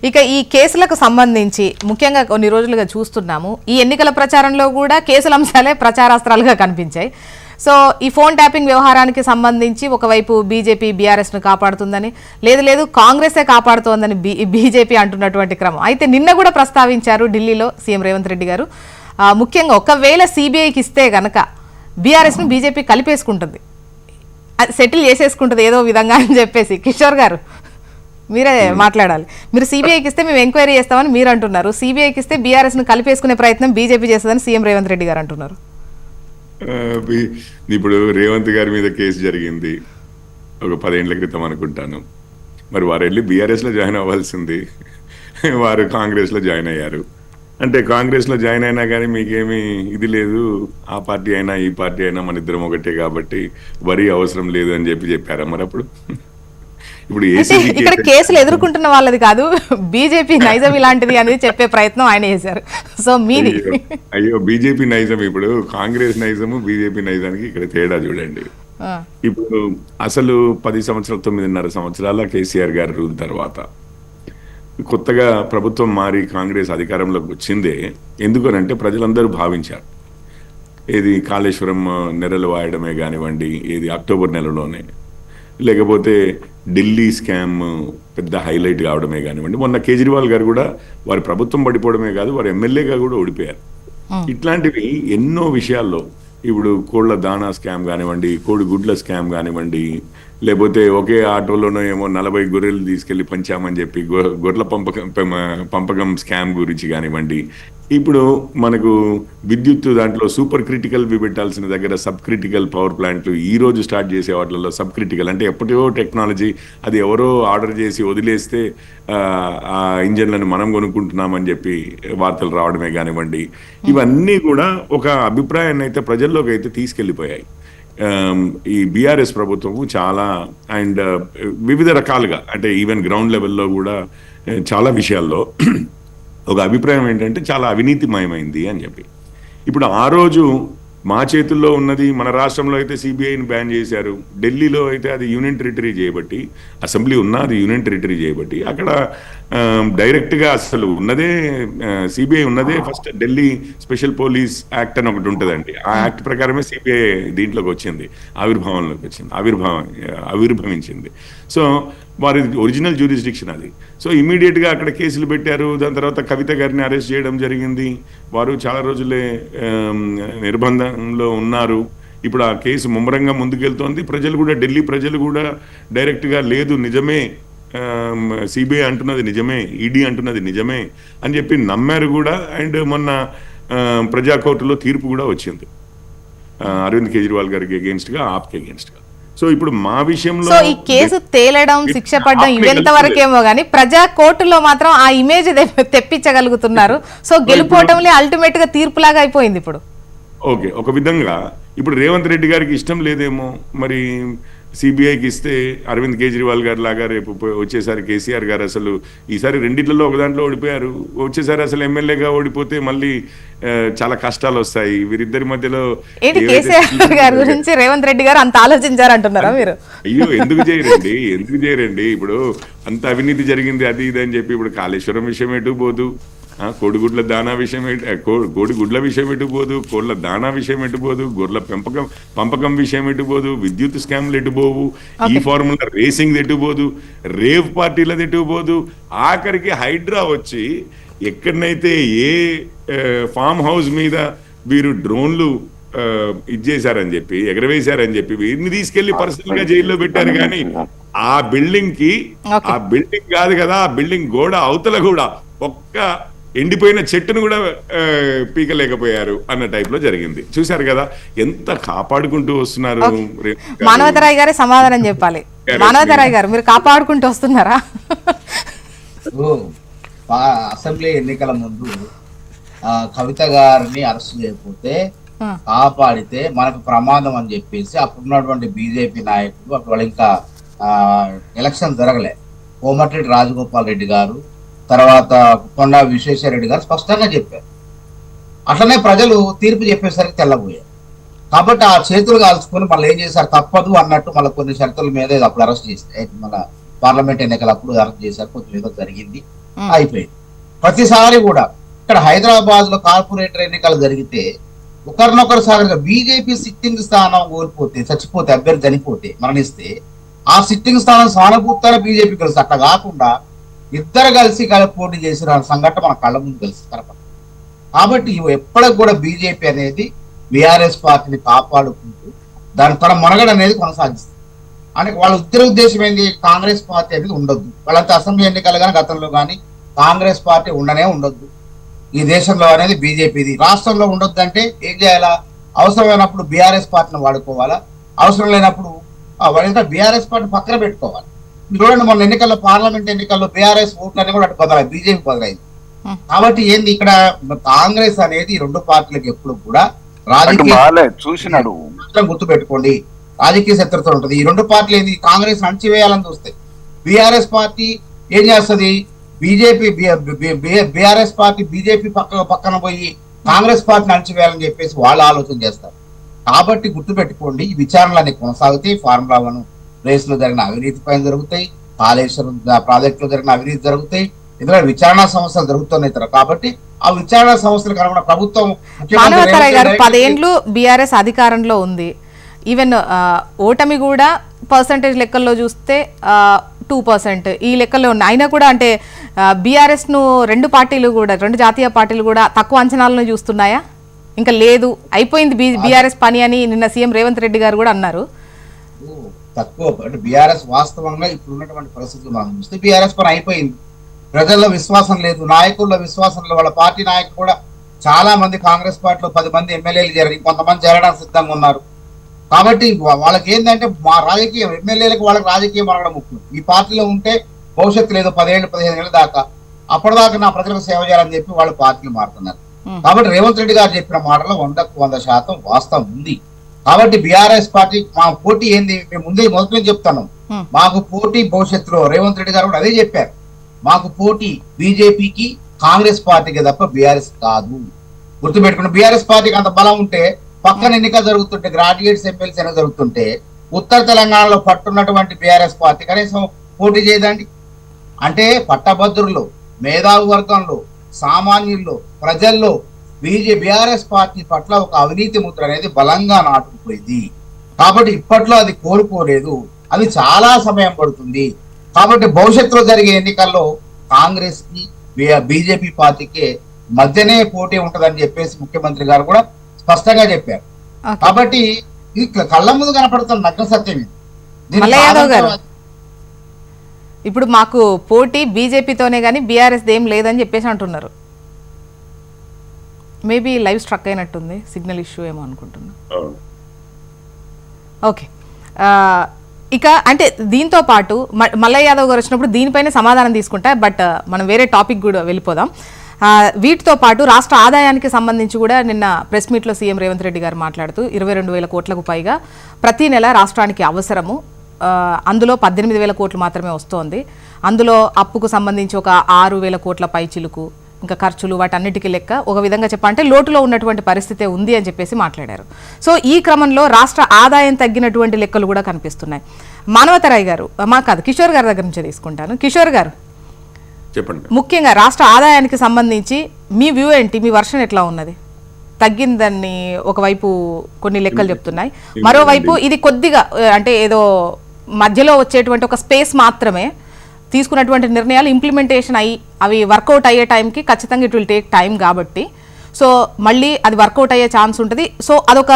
ఇక ఈ కేసులకు సంబంధించి ముఖ్యంగా కొన్ని రోజులుగా చూస్తున్నాము, ఈ ఎన్నికల ప్రచారంలో కూడా కేసుల అంశాలే ప్రచారాస్త్రాలుగా కనిపించాయి. సో ఈ ఫోన్ ట్యాపింగ్ వ్యవహారానికి సంబంధించి ఒకవైపు బీజేపీ బీఆర్ఎస్ను కాపాడుతుందని, లేదు కాంగ్రెసే కాపాడుతోందని బీజేపీ అంటున్నటువంటి క్రమం. అయితే నిన్న కూడా ప్రస్తావించారు ఢిల్లీలో సీఎం రేవంత్ రెడ్డి గారు, ముఖ్యంగా ఒకవేళ సిబిఐకి ఇస్తే గనక బీఆర్ఎస్ను బీజేపీ కలిపేసుకుంటుంది, సెటిల్ చేసేసుకుంటుంది ఏదో విధంగా అని చెప్పేసి. కిషోర్ గారు మీరే మాట్లాడాలి. మీరు సిబిఐకి ఇస్తే మేము ఎంక్వైరీ చేస్తామని మీరు అంటున్నారు, సిబిఐకి ఇస్తే బీఆర్ఎస్ను కలిపేసుకునే ప్రయత్నం బీజేపీ చేస్తుందని సీఎం రేవంత్ రెడ్డి గారు అంటున్నారు. ఇప్పుడు రేవంత్ గారి మీద కేసు జరిగింది ఒక 10 ఏళ్ల క్రితం అనుకుంటాను. మరి వారు వెళ్ళి బీఆర్ఎస్లో జాయిన్ అవ్వాల్సింది, వారు కాంగ్రెస్లో జాయిన్ అయ్యారు. అంటే కాంగ్రెస్లో జాయిన్ అయినా కానీ మీకేమీ ఇది లేదు, ఆ పార్టీ అయినా ఈ పార్టీ అయినా మన ఇద్దరం ఒకటే కాబట్టి వరి అవసరం లేదు అని చెప్పారా మరి అప్పుడు? ఇప్పుడు ఇక్కడ కేసులు ఎదుర్కొంటున్న వాళ్ళది కాదు, బీజేపీ నైజం ఇలాంటిది అనేది చెప్పే ప్రయత్నం ఆయన చేశారు. సో మీది అయ్యో బీజేపీ నైజం, ఇప్పుడు కాంగ్రెస్ నైజము బీజేపీ నైజానికి ఇక్కడ తేడా చూడండి. ఇప్పుడు అసలు 10 సంవత్సరాలు 9.5 సంవత్సరాల కేసీఆర్ గారి రూల్ తర్వాత కొత్తగా ప్రభుత్వం మారి కాంగ్రెస్ అధికారంలోకి వచ్చిందే ఎందుకనంటే ప్రజలందరూ భావించారు, ఏది కాళేశ్వరం నెలలు వాయడమే కానివ్వండి, ఏది అక్టోబర్ నెలలోనే, లేకపోతే ఢిల్లీ స్కామ్ పెద్ద హైలైట్ కావడమే కానివ్వండి, మొన్న కేజ్రీవాల్ గారు కూడా వారి ప్రభుత్వం పడిపోవడమే కాదు వారు ఎమ్మెల్యేగా కూడా ఓడిపోయారు. ఇట్లాంటివి ఎన్నో విషయాల్లో, ఇప్పుడు కోళ్ల దానా స్కామ్ కానివ్వండి, కోడి గుడ్ల స్కామ్ కానివ్వండి, లేకపోతే ఒకే ఆటోలోనో ఏమో 40 గొర్రెలు తీసుకెళ్లి పంచామని చెప్పి గొర్రెల పంపకం స్కామ్ గురించి కానివ్వండి, ఇప్పుడు మనకు విద్యుత్ దాంట్లో సూపర్ క్రిటికల్ పెట్టాల్సిన దగ్గర సబ్ క్రిటికల్ పవర్ ప్లాంట్లు ఈ రోజు స్టార్ట్ చేసే వాటిల్లో సబ్ క్రిటికల్ అంటే ఎప్పటికో టెక్నాలజీ, అది ఎవరో ఆర్డర్ చేసి వదిలేస్తే ఆ ఇంజన్లను మనం కొనుక్కుంటున్నామని చెప్పి వార్తలు రావడమే కానివ్వండి, ఇవన్నీ కూడా ఒక అభిప్రాయాన్ని అయితే ప్రజల్లోకి అయితే తీసుకెళ్లిపోయాయి. ఈ బీఆర్ఎస్ ప్రభుత్వము చాలా అండ్ వివిధ రకాలుగా, అంటే ఈవెన్ గ్రౌండ్ లెవెల్లో కూడా చాలా విషయాల్లో ఒక అభిప్రాయం ఏంటంటే చాలా అవినీతిమయమైంది అని చెప్పి. ఇప్పుడు ఆ రోజు మా చేతుల్లో ఉన్నది, మన రాష్ట్రంలో అయితే సిబిఐని బ్యాన్ చేశారు, ఢిల్లీలో అయితే అది యూనియన్ టెరిటరీ చేయబట్టి, అసెంబ్లీ ఉన్నది యూనియన్ టెరిటరీ చేయబట్టి అక్కడ డైరెక్ట్గా అసలు ఉన్నదే సిబిఐ ఉన్నదే first Delhi special police act అని ఒకటి ఉంటుందండి. ఆ యాక్ట్ ప్రకారమే సిబిఐ దీంట్లోకి వచ్చింది, ఆవిర్భవించింది. సో వారి ఒరిజినల్ జ్యూరిస్డిక్షన్ అది. సో ఇమీడియట్గా అక్కడ కేసులు పెట్టారు. దాని తర్వాత కవిత గారిని అరెస్ట్ చేయడం జరిగింది. వారు చాలా రోజులే నిర్బంధంలో ఉన్నారు. ఇప్పుడు ఆ కేసు ముమ్మరంగా ముందుకెళ్తోంది. ప్రజలు కూడా, ఢిల్లీ ప్రజలు కూడా డైరెక్ట్గా లేదు నిజమే, సిబిఐ అంటున్నది నిజమే, ఈడీ అంటున్నది నిజమే అని చెప్పి నమ్మారు కూడా. అండ్ మొన్న ప్రజా కోర్టులో తీర్పు కూడా వచ్చింది అరవింద్ కేజ్రీవాల్ గారికి అగేన్స్ట్గా, ఆప్కి అగేన్స్ట్గా. సో ఇప్పుడు మా విషయంలో ఈ కేసు తేలడం, శిక్ష పడడం ఇవెంత వరకేమో కానీ ప్రజా కోర్టులో మాత్రం ఆ ఇమేజ్ తెప్పించగలుగుతున్నారు. సో గెలుపోవటంలో అల్టిమేట్ గా తీర్పులాగా అయిపోయింది ఇప్పుడు. ఓకే, ఒక విధంగా ఇప్పుడు రేవంత్ రెడ్డి గారికి ఇష్టం లేదేమో మరి సిబిఐకి ఇస్తే, అరవింద్ కేజ్రీవాల్ గారు లాగా రేపు వచ్చేసారి కేసీఆర్ గారు అసలు ఈసారి రెండిట్లలో ఒక దాంట్లో ఓడిపోయారు, వచ్చేసారి అసలు ఎమ్మెల్యేగా ఓడిపోతే మళ్ళీ చాలా కష్టాలు వస్తాయి వీరిద్దరి మధ్యలో. కేసీఆర్ గారి గురించి రేవంత్ రెడ్డి గారు అంత ఆలోచించారంటున్నారా మీరు? అయ్యో ఎందుకు చేయరండి, ఇప్పుడు అంత అవినీతి జరిగింది అది ఇది అని చెప్పి ఇప్పుడు కాళేశ్వరం విషయం ఎటు పోదు, కోడిగుడ్ల దానా విషయం కోడిగుడ్ల విషయం ఎటుపోదు, కోళ్ళ దానా విషయం ఎటుపోదు, గొర్రెల పంపకం విషయం ఎటుపోదు, విద్యుత్ స్కామ్లు ఎటుపోవు, ఈ ఫార్ములా రేసింగ్ ఎటుపోదు, రేవ్ పార్టీలది ఎటుపోదు, ఆఖరికి హైడ్రా వచ్చి ఎక్కడనైతే ఏ ఫామ్ హౌస్ మీద వీరు డ్రోన్లు ఇచ్చేసారని చెప్పి, ఎగరవేశారని చెప్పి వీరిని తీసుకెళ్లి పర్సనల్ గా జైల్లో పెట్టారు. కానీ ఆ బిల్డింగ్ కాదు కదా, ఆ బిల్డింగ్ గోడ అవతల కూడా ఒక్క ఎండిపోయిన చెట్టును కూడా పీకలేకపోయారు అన్న టైప్ లో జరిగింది. చూశారు కదా ఎంత కాపాడుకుంటూ వస్తున్నారు. మానవతరాయ్ గారే సమాధానం చెప్పాలి. మానవతరాయ్ గారు మీరు కాపాడుకుంటూ వస్తున్నారా? అసెంబ్లీ ఎన్నికల ముందు కవిత గారిని అరెస్ట్ చేయకపోతే కాపాడితే మనకు ప్రమాదం అని చెప్పేసి అప్పుడున్నటువంటి బీజేపీ నాయకులు, అప్పుడు వాళ్ళు ఇంకా ఎలక్షన్ జరగలే, కోమటిరెడ్డి రాజగోపాల్ రెడ్డి గారు, తర్వాత కొండా విశ్వేశ్వరరెడ్డి గారు స్పష్టంగా చెప్పారు. అట్లనే ప్రజలు తీర్పు చెప్పేసరికి తెల్లబోయారు. కాబట్టి ఆ చేతులు కాల్చుకొని మళ్ళీ ఏం చేశారు, తప్పదు అన్నట్టు మళ్ళీ కొన్ని షరతుల మీద అప్పుడు అరెస్ట్ చేస్తే, మళ్ళీ పార్లమెంట్ ఎన్నికలు అప్పుడు అరెస్ట్ చేశారు, కొంచెం ఏదో జరిగింది. అయిపోయింది. ప్రతిసారి కూడా ఇక్కడ హైదరాబాద్ లో కార్పొరేటర్ ఎన్నికలు జరిగితే ఒకరినొకరు సాగగా బీజేపీ సిట్టింగ్ స్థానం కోల్పోతే, చచ్చిపోతే, అభ్యర్థి చనిపోతే, మరణిస్తే ఆ సిట్టింగ్ స్థానం సానుభూతాల బీజేపీ కలిసి, అట్లా కాకుండా ఇద్దరు కలిసి పోటీ చేసిన సంఘటన మన కళ్ళ ముందు కలిసి కనపడుతుంది. కాబట్టి ఎప్పటికి కూడా బీజేపీ అనేది బీఆర్ఎస్ పార్టీని కాపాడుకుంటూ దాని తన మనగడ అనేది కొనసాగిస్తుంది. అంటే వాళ్ళ ఉద్దేశం ఏంటి, కాంగ్రెస్ పార్టీ అనేది ఉండొద్దు. వాళ్ళంతా అసెంబ్లీ ఎన్నికలు కానీ గతంలో కానీ కాంగ్రెస్ పార్టీ ఉండనే ఉండొద్దు ఈ దేశంలో అనేది బీజేపీది. రాష్ట్రంలో ఉండొద్దు అంటే ఏం చేయాలా, అవసరమైనప్పుడు బీఆర్ఎస్ పార్టీని వాడుకోవాలా, అవసరం లేనప్పుడు వాళ్ళంతా బీఆర్ఎస్ పార్టీ పక్కన పెట్టుకోవాలి. చూడండి, మొన్న ఎన్నికల్లో, పార్లమెంట్ ఎన్నికల్లో బీఆర్ఎస్ ఓట్లన్నీ కూడా అటు బదలాయి, బీజేపీ బదలైంది. కాబట్టి ఏంది ఇక్కడ కాంగ్రెస్ అనేది ఈ రెండు పార్టీలకు ఎప్పుడు కూడా రాజకీయ చూసినాడు గుర్తు పెట్టుకోండి, రాజకీయ శత్రుత్వం ఉంటుంది. ఈ రెండు పార్టీలు ఏంది, కాంగ్రెస్ అణచివేయాలని చూస్తాయి. బీఆర్ఎస్ పార్టీ ఏం చేస్తుంది, బీఆర్ఎస్ పార్టీ బీజేపీ పక్కన పోయి కాంగ్రెస్ పార్టీని అణచివేయాలని చెప్పేసి వాళ్ళు ఆలోచన చేస్తారు. కాబట్టి గుర్తు పెట్టుకోండి, ఈ విచారణలన్నీ కొనసాగుతాయి. ఫార్ములా 1 రేసులో జరిగిన అవినీతి పైన జరుగుతాయి, కాళేశ్వరం ప్రాజెక్టులో జరిగిన అవినీతి జరుగుతాయి, ఇందులో విచారణ సమస్యలు జరుగుతున్నాయి. కాబట్టి ఆ విచారణ సమస్యలు కనుక ప్రభుత్వం, మానవతరాయ్ గారు 10 ఏండ్లు బీఆర్ఎస్ అధికారంలో ఉంది. ఈవెన్ ఓటమి కూడా పర్సంటేజ్ లెక్కల్లో చూస్తే 2% ఈ లెక్కల్లో ఉన్నాయి. అయినా కూడా అంటే బీఆర్ఎస్ ను రెండు జాతీయ పార్టీలు కూడా తక్కువ అంచనాలను చూస్తున్నాయా? ఇంకా లేదు, అయిపోయింది బీఆర్ఎస్ పని అని నిన్న సీఎం రేవంత్ రెడ్డి గారు కూడా అన్నారు. తక్కువ అంటే బీఆర్ఎస్ వాస్తవంగా ఇప్పుడు ఉన్నటువంటి పరిస్థితులు మనం చూస్తే బీఆర్ఎస్ పని అయిపోయింది. ప్రజల్లో విశ్వాసం లేదు, నాయకుల్లో విశ్వాసం లేదు. వాళ్ళ పార్టీ నాయకులు కూడా చాలా మంది కాంగ్రెస్ పార్టీలో 10 మంది ఎమ్మెల్యేలు చేరారు, కొంతమంది చేరడానికి సిద్ధంగా ఉన్నారు. కాబట్టి వాళ్ళకి ఏంటంటే మా రాజకీయం, ఎమ్మెల్యేలకు వాళ్ళకి రాజకీయం అనడం ముఖ్యం. ఈ పార్టీలో ఉంటే భవిష్యత్తు లేదు 10 ఏళ్ళు 15 ఏళ్ళ దాకా, అప్పటిదాకా నా ప్రజలకు సేవ చేయాలని చెప్పి వాళ్ళు పార్టీలు మారుతున్నారు. కాబట్టి రేవంత్ రెడ్డి గారు చెప్పిన మాటలో 100% వాస్తవం ఉంది. కాబట్టి బీఆర్ఎస్ పార్టీ మా పోటీ ఏంది, మేము మొదటి నుంచి చెప్తాను, మాకు పోటీ భవిష్యత్తులో రేవంత్ రెడ్డి గారు కూడా అదే చెప్పారు, మాకు పోటీ బీజేపీకి కాంగ్రెస్ పార్టీకి తప్ప బీఆర్ఎస్ కాదు. గుర్తుపెట్టుకుని, బీఆర్ఎస్ పార్టీకి అంత బలం ఉంటే పక్కన ఎన్నికలు జరుగుతుంటే, గ్రాడ్యుయేట్స్ ఎమ్మెల్సీ ఎన్నికలు జరుగుతుంటే ఉత్తర తెలంగాణలో పట్టున్నటువంటి బీఆర్ఎస్ పార్టీ కనీసం పోటీ చేయదండి. అంటే పట్టభద్రుల్లో, మేధావి వర్గంలో, సామాన్యుల్లో, ప్రజల్లో బీఆర్ఎస్ పార్టీ పట్ల ఒక అవినీతి ముద్ర అనేది బలంగా నాటుకుపోయింది. కాబట్టి ఇప్పట్లో అది కోలుకోలేదు, అది చాలా సమయం పడుతుంది. కాబట్టి భవిష్యత్తులో జరిగే ఎన్నికల్లో కాంగ్రెస్ కి బీజేపీ పార్టీకి మధ్యనే పోటీ ఉంటదని చెప్పేసి ముఖ్యమంత్రి గారు కూడా స్పష్టంగా చెప్పారు. కాబట్టి ఇది కళ్ళ ముందు కనపడుతున్న నగ్న సత్యం ఇది. ఇప్పుడు మాకు పోటీ బీజేపీతోనే కానీ బీఆర్ఎస్ ఏం లేదని చెప్పేసి అంటున్నారు. మేబీ లైవ్ స్ట్రక్ అయినట్టుంది, సిగ్నల్ ఇష్యూ ఏమో అనుకుంటున్నా. ఓకే, ఇక అంటే దీంతో పాటు మల్లయ్య యాదవ్ గారు వచ్చినప్పుడు దీనిపైన సమాధానం తీసుకుంటా, బట్ మనం వేరే టాపిక్ కూడా వెళ్ళిపోదాం. వీటితో పాటు రాష్ట్ర ఆదాయానికి సంబంధించి కూడా నిన్న ప్రెస్ మీట్లో సీఎం రేవంత్ రెడ్డి గారు మాట్లాడుతూ 22,000 కోట్లకు పైగా ప్రతి నెల రాష్ట్రానికి అవసరము, అందులో 18,000 కోట్లు మాత్రమే వస్తోంది, అందులో అప్పుకు సంబంధించి ఒక 6,000 కోట్ల పై చిలుకు, ఇంకా ఖర్చులు, వాటన్నిటికీ లెక్క ఒక విధంగా చెప్పాలంటే లోటులో ఉన్నటువంటి పరిస్థితే ఉంది అని చెప్పేసి మాట్లాడారు. సో ఈ క్రమంలో రాష్ట్ర ఆదాయం తగ్గినటువంటి లెక్కలు కూడా కనిపిస్తున్నాయి. మానవతరాయ్ గారు, కాదు కిషోర్ గారి దగ్గర నుంచే తీసుకుంటాను. కిషోర్ గారు చెప్పండి, ముఖ్యంగా రాష్ట్ర ఆదాయానికి సంబంధించి మీ వ్యూ ఏంటి, మీ వర్షన్ ఎట్లా ఉన్నది? తగ్గిందని ఒకవైపు కొన్ని లెక్కలు చెప్తున్నాయి, మరోవైపు ఇది కొద్దిగా అంటే ఏదో మధ్యలో వచ్చేటువంటి ఒక స్పేస్ మాత్రమే, తీసుకున్నటువంటి నిర్ణయాలు ఇంప్లిమెంటేషన్ అయ్యి అవి వర్కౌట్ అయ్యే టైంకి ఖచ్చితంగా ఇట్ విల్ టేక్ టైం కాబట్టి సో మళ్ళీ అది వర్కౌట్ అయ్యే ఛాన్స్ ఉంటుంది. సో అదొక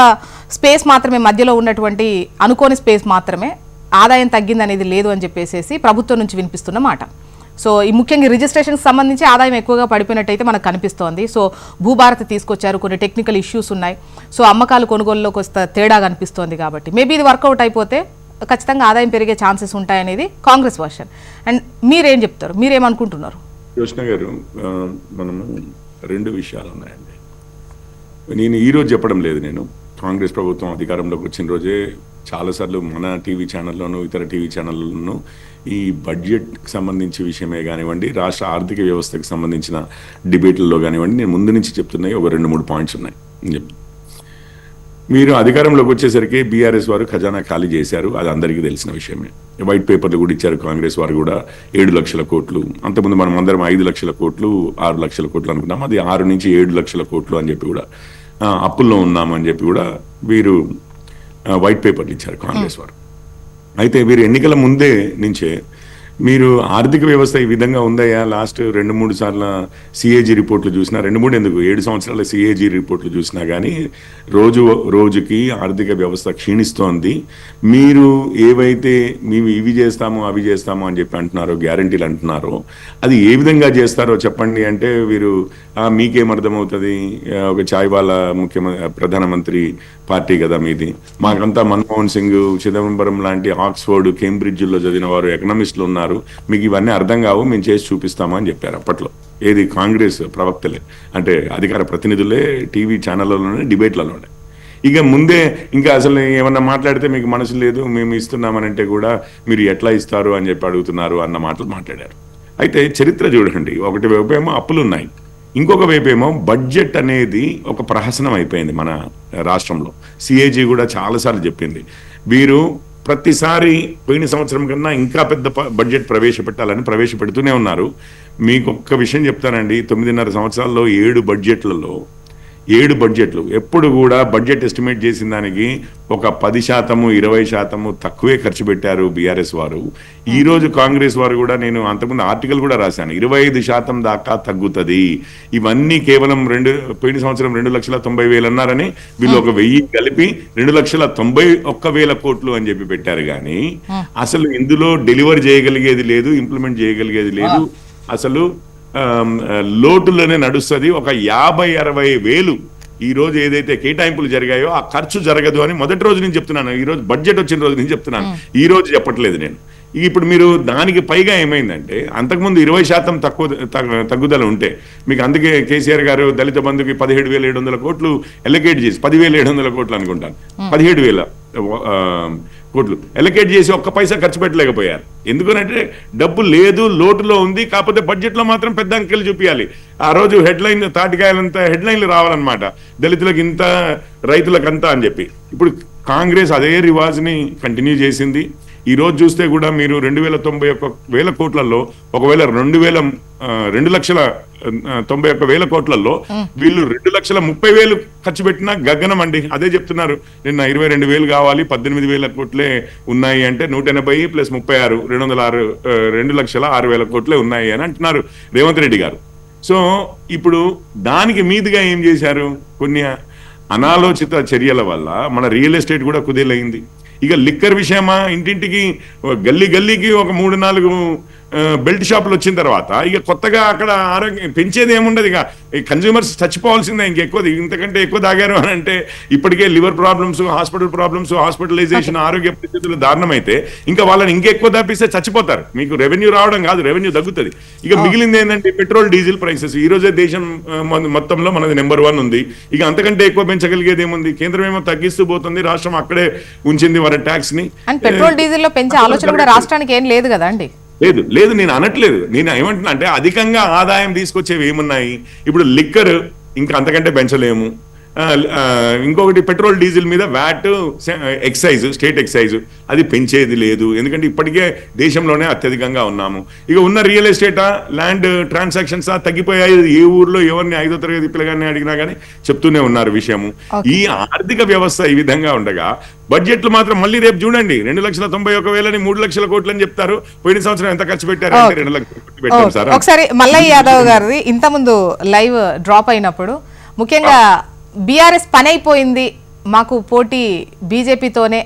స్పేస్ మాత్రమే, మధ్యలో ఉన్నటువంటి అనుకోని స్పేస్ మాత్రమే, ఆదాయం తగ్గింది అనేది లేదు అని చెప్పేసి ప్రభుత్వం నుంచి వినిపిస్తున్న మాట. సో ఈ ముఖ్యంగా రిజిస్ట్రేషన్కి సంబంధించి ఆదాయం ఎక్కువగా పడిపోయినట్టయితే మనకు కనిపిస్తోంది. సో భూభారతి తీసుకొచ్చారు, కొన్ని టెక్నికల్ ఇష్యూస్ ఉన్నాయి, సో అమ్మకాలు కొనుగోలులోకి వస్తే తేడా కనిపిస్తోంది. కాబట్టి మేబీ ఇది వర్కౌట్ అయిపోతే ఖచ్చితంగా ఆదాయం పెరిగే ఛాన్సెస్ ఉంటాయనేది కాంగ్రెస్ వర్షన్. అండ్ మీరేం చెప్తారు, మీరేమనుకుంటున్నారు? యోచన గారు, మనము 2 విషయాలు ఉన్నాయండి. నేను ఈరోజు చెప్పడం లేదు, నేను కాంగ్రెస్ ప్రభుత్వం అధికారంలోకి వచ్చిన రోజే చాలాసార్లు మన టీవీ ఛానల్లోనూ ఇతర టీవీ ఛానల్లోనూ ఈ బడ్జెట్కి సంబంధించి విషయమే కానివ్వండి, రాష్ట్ర ఆర్థిక వ్యవస్థకు సంబంధించిన డిబేట్లలో కానివ్వండి, నేను ముందు నుంచి చెప్తున్నాయి ఒక 2-3 పాయింట్స్ ఉన్నాయి. మీరు అధికారంలోకి వచ్చేసరికి బీఆర్ఎస్ వారు ఖజానా ఖాళీ చేశారు, అది అందరికీ తెలిసిన విషయమే. వైట్ పేపర్లు కూడా ఇచ్చారు, కాంగ్రెస్ వారు కూడా 7 లక్షల కోట్లు, అంతకుముందు మనం అందరం 5 లక్షల కోట్లు 6 లక్షల కోట్లు అనుకున్నాం, అది 6 నుంచి 7 లక్షల కోట్లు అని చెప్పి కూడా అప్పుల్లో ఉన్నామని చెప్పి కూడా వీరు వైట్ పేపర్లు ఇచ్చారు కాంగ్రెస్ వారు. అయితే వీరు ఎన్నికల ముందే నుంచే మీరు ఆర్థిక వ్యవస్థ ఈ విధంగా ఉందయ్యా, లాస్ట్ 2-3 సార్ల సిఏజీ రిపోర్ట్లు చూసినా, 2-3 ఎందుకు 7 సంవత్సరాల సిఏజీ రిపోర్ట్లు చూసినా కానీ రోజుకి ఆర్థిక వ్యవస్థ క్షీణిస్తోంది. మీరు ఏవైతే మేము ఇవి చేస్తాము అవి చేస్తాము అని చెప్పి అంటున్నారో, గ్యారంటీలు అంటున్నారో, అది ఏ విధంగా చేస్తారో చెప్పండి అంటే వీరు మీకేమర్థమవుతుంది, ఒక చాయ్ వాళ్ళ ప్రధానమంత్రి పార్టీ కదా మీది, మాకంతా మన్మోహన్ సింగ్, చిదంబరం లాంటి ఆక్స్ఫర్డ్, కేంబ్రిడ్జ్లో చదివిన వారు ఎకనామిస్టులు ఉన్నారు, మీకు ఇవన్నీ అర్థం కావు, మేము చేసి చూపిస్తామని చెప్పారు అప్పట్లో. ఏది కాంగ్రెస్ ప్రవక్తలే, అంటే అధికార ప్రతినిధులే టీవీ ఛానళ్ళలోనే, డిబేట్లలోనే. ఇక ముందే ఇంకా అసలు ఏమన్నా మాట్లాడితే మీకు మనసు లేదు, మేము ఇస్తున్నామనంటే కూడా మీరు ఎట్లా ఇస్తారు అని చెప్పి అడుగుతున్నారు అన్న మాటలు మాట్లాడారు. అయితే చరిత్ర చూడండి, ఒకటి వైపేమో అప్పులు ఉన్నాయి, ఇంకొక వైపేమో బడ్జెట్ అనేది ఒక ప్రహసనం అయిపోయింది మన రాష్ట్రంలో. సిఏజీ కూడా చాలాసార్లు చెప్పింది, వీరు ప్రతిసారి పోయిన సంవత్సరం కన్నా ఇంకా పెద్ద బడ్జెట్ ప్రవేశపెడుతూనే ఉన్నారు. మీకు ఒక్క విషయం చెప్తానండి, 9.5 సంవత్సరాల్లో 7 బడ్జెట్లలో 7 బడ్జెట్లు ఎప్పుడు కూడా బడ్జెట్ ఎస్టిమేట్ చేసిన దానికి ఒక 10%, 20% తక్కువే ఖర్చు పెట్టారు బీఆర్ఎస్ వారు. ఈ రోజు కాంగ్రెస్ వారు కూడా, నేను అంతకుముందు ఆర్టికల్ కూడా రాశాను, 25% దాకా తగ్గుతుంది. ఇవన్నీ కేవలం పోయిన సంవత్సరం 2,90,000 అన్నారని వీళ్ళు ఒక 1000 కలిపి 2,91,000 కోట్లు అని చెప్పి పెట్టారు. కానీ అసలు ఇందులో డెలివర్ చేయగలిగేది లేదు, ఇంప్లిమెంట్ చేయగలిగేది లేదు, అసలు లోటులోనే నడుస్తుంది. ఒక 50-60 వేలు ఈ రోజు ఏదైతే కేటాయింపులు జరిగాయో ఆ ఖర్చు జరగదు అని మొదటి రోజు నేను చెప్తున్నాను, ఈ రోజు బడ్జెట్ వచ్చిన రోజు నేను చెప్తున్నాను, ఈ రోజు చెప్పట్లేదు నేను. ఇప్పుడు మీరు దానికి పైగా ఏమైందంటే, అంతకుముందు 20% తగ్గుదల ఉంటే మీకు, అందుకే కేసీఆర్ గారు దళిత బంధుకి 17,700 కోట్లు ఎలకేట్ చేసి, 10,700 కోట్లు అనుకుంటాను, 17,000 కోట్లు ఎలకేట్ చేసి ఒక్క పైసా ఖర్చు పెట్టలేకపోయారు. ఎందుకంటే డబ్బు లేదు, లోటులో ఉంది. కాకపోతే బడ్జెట్లో మాత్రం పెద్ద అంకెలు చూపించాలి. ఆ రోజు హెడ్లైన్ తాటికాయలంతా హెడ్లైన్లు రావాలన్నమాట, దళితులకు ఇంత, రైతులకంతా అని చెప్పి. ఇప్పుడు కాంగ్రెస్ అదే రివాజ్ని కంటిన్యూ చేసింది. ఈ రోజు చూస్తే కూడా మీరు 2,91,000 కోట్లలో, ఒకవేళ 2,91,000 కోట్లలో వీళ్ళు 2,30,000 ఖర్చు పెట్టినా గగనం అండి. అదే చెప్తున్నారు, నిన్న 22,000 కావాలి, 18,000 కోట్లే ఉన్నాయి అంటే 180 + 36 2,06,000 కోట్లే ఉన్నాయి అని అంటున్నారు రేవంత్ రెడ్డి గారు. సో ఇప్పుడు దానికి మీదుగా ఏం చేశారు, కొన్ని అనాలోచిత చర్యల వల్ల మన రియల్ ఎస్టేట్ కూడా కుదేలైంది. ఇక లిక్కర్ విషయమా, ఇంటింటికి గల్లీకి ఒక 3-4 బెల్ట్ షాపులు వచ్చిన తర్వాత ఇక కొత్తగా అక్కడ ఆరోగ్యం పెంచేది ఏముండదు. ఇక కన్జ్యూమర్స్ చచ్చిపోవాల్సిందే, ఇంతకంటే ఎక్కువ తాగారు అని అంటే. ఇప్పటికే liver problems, hospital problems, hospitalisation, ఆరోగ్య పరిస్థితులు దారుణమైతే ఇంకా వాళ్ళని ఇంకెక్కువ దాపిస్తే చచ్చిపోతారు. మీకు రెవెన్యూ రావడం కాదు, రెవెన్యూ తగ్గుతుంది. ఇక మిగిలింది ఏంటంటే పెట్రోల్, డీజిల్ ప్రైసెస్. ఈ రోజే దేశం మొత్తంలో మనది నెంబర్ 1 ఉంది. ఇక అంతకంటే ఎక్కువ పెంచగలిగేది ఏముంది? కేంద్రం ఏమో తగ్గిస్తూ పోతుంది, రాష్ట్రం అక్కడే ఉంచింది వారి ట్యాక్స్ ని. పెట్రోల్ డీజిల్ లో పెంచే ఆలోచన కూడా రాష్ట్రానికి ఏం లేదు కదా అండి. లేదు నేను అనట్లేదు. నేను ఏమంటున్నా అంటే, అధికంగా ఆదాయం తీసుకొచ్చేవి ఏమున్నాయి? ఇప్పుడు లిక్కర్ ఇంకా అంతకంటే పెంచలేము. ఇంకొకటి పెట్రోల్ డీజిల్ మీద వ్యాట్, ఎక్సైజ్, స్టేట్ ఎక్సైజ్, అది పెంచేది లేదు. ఎందుకంటే ఇప్పటికే దేశంలోనే అత్యధికంగా ఉన్నాము. ఇక ఉన్న రియల్ ఎస్టేటా, ల్యాండ్ ట్రాన్సాక్షన్స్ తగ్గిపోయాయి. ఏ ఊర్లో ఎవరిని 5వ తరగతి పిల్లగాన్ని అడిగినా కానీ చెప్తూనే ఉన్నారు విషయము. ఈ ఆర్థిక వ్యవస్థ ఈ విధంగా ఉండగా బడ్జెట్లు మాత్రం మళ్ళీ రేపు చూడండి, 2,91,000 3 లక్షల కోట్లు అని చెప్తారు. పోయిన సంవత్సరం ఎంత ఖర్చు పెట్టారు అంటే 2 లక్షల కోట్లు పెట్టారు సార్. ఒకసారి మల్లయ్య యాదవ్ గారిది ఇంతకుముందు లైవ్ డ్రాప్ అయినప్పుడు, ముఖ్యంగా బీఆర్ఎస్ పని అయిపోయింది, మాకు పోటీ బీజేపీతోనే